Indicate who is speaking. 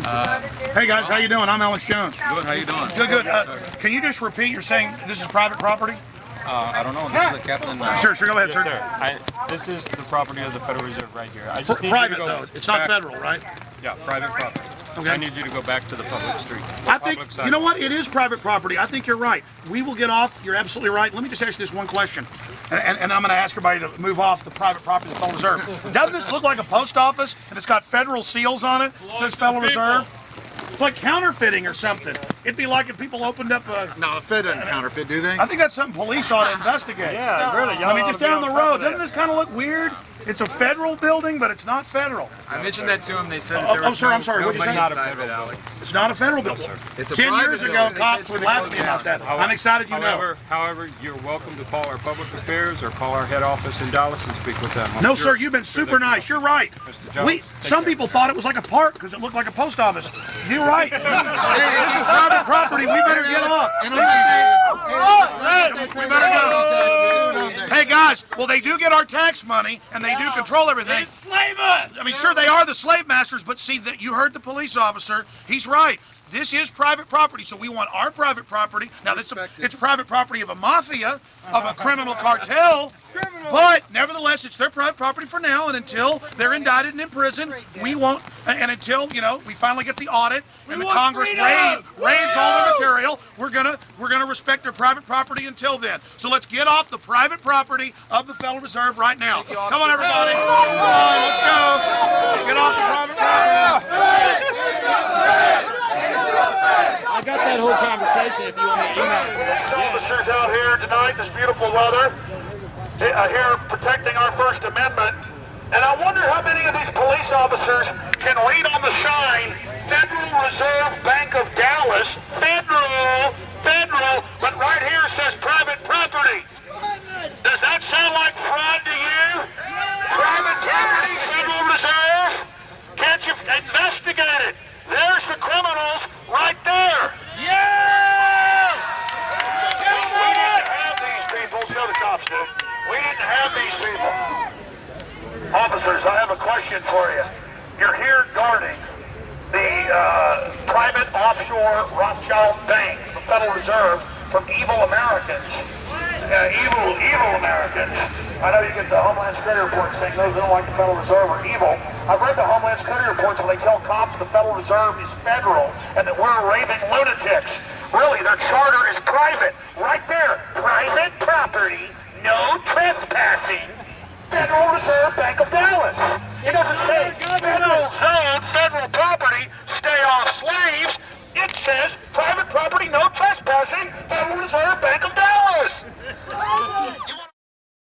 Speaker 1: Hey guys, how you doing? I'm Alex Jones.
Speaker 2: Good, how you doing?
Speaker 1: Good. Can you just repeat? You're saying this is private property?
Speaker 2: I don't know. This is the captain.
Speaker 1: Sure. Go ahead,
Speaker 3: Yes,
Speaker 1: sir.
Speaker 3: This is the property of the Federal Reserve right here. I just need you
Speaker 1: Private
Speaker 3: to go
Speaker 1: though. It's not
Speaker 3: back-
Speaker 1: federal, right?
Speaker 3: Yeah, private property.
Speaker 1: Okay.
Speaker 3: I need you to go back to the public street.
Speaker 1: I think,
Speaker 3: Public side.
Speaker 1: you know what? It is private property. I think you're right. We will get off. You're absolutely right. Let me just ask you this one question. And I'm going to ask everybody to move off the private property of the Federal Reserve. Doesn't this look like a post office? And it's got federal seals on it? It says Federal Reserve. It's like counterfeiting or something. It'd be like if people opened up a...
Speaker 4: No, the Fed doesn't counterfeit, do they?
Speaker 1: I think that's something police ought to investigate.
Speaker 3: Yeah, really.
Speaker 1: I mean, just down the road. Doesn't this kind of look weird? It's a federal building, but it's not federal.
Speaker 4: I mentioned that to them. They said
Speaker 1: Oh,
Speaker 4: there was
Speaker 1: sir, I'm sorry. What'd you say?
Speaker 4: Not a federal, Alex.
Speaker 1: It's not a federal building.
Speaker 4: It's a
Speaker 1: 10
Speaker 4: private
Speaker 1: years ago,
Speaker 4: building. They
Speaker 1: cops
Speaker 4: said
Speaker 1: would
Speaker 4: it's
Speaker 1: laugh
Speaker 4: gonna
Speaker 1: at me
Speaker 4: close
Speaker 1: about
Speaker 4: down.
Speaker 1: that. I'm excited you know.
Speaker 3: However, you're welcome to call our public affairs or call our head office in Dallas and speak with them.
Speaker 1: No, sir, you've been super nice. You're right. Some people thought it was like a park because it looked like a post office. You're right. This is private property. We better get off. We better go. Hey, guys, well, they do get our tax money, and they do control everything.
Speaker 5: Enslave us!
Speaker 1: I mean, sure, they are the slave masters, but see, that you heard the police officer. He's right. This is private property, so we want our private property. Now, it's private property of a mafia, of a criminal cartel, but nevertheless, it's their private property for now, and until they're indicted and in prison, we won't, and until, we finally get the audit and the Congress raids all the material, we're gonna respect their private property until then. So let's get off the private property of the Federal Reserve right now. Come on, everybody. Come on, let's go. Get off the private property.
Speaker 5: I got that whole conversation if you want me to email it.
Speaker 1: Police officers out here tonight in this beautiful weather, here protecting our First Amendment. And I wonder how many of these police officers can read on the sign, Federal Reserve Bank of Dallas, federal, but right here says private property. Does that sound like fraud to you? Private property, Federal Reserve? Can't you investigate it? There's the criminals right there. Yeah! We didn't have these people, so the cops did. We didn't have these people. Officers, I have a question for you. You're here guarding the private offshore Rothschild Bank, the Federal Reserve, from evil Americans. Evil Americans. I know you get the Homeland Security reports saying those that don't like the Federal Reserve are evil. I've read the Homeland Security reports and they tell cops the Federal Reserve is federal and that we're raving lunatics. Really, their charter is private. Right there. Private property, no trespassing. Federal Reserve Bank of Dallas. It doesn't say federal zone, federal property, stay off slaves. It says private property, no trespassing, Federal Reserve Bank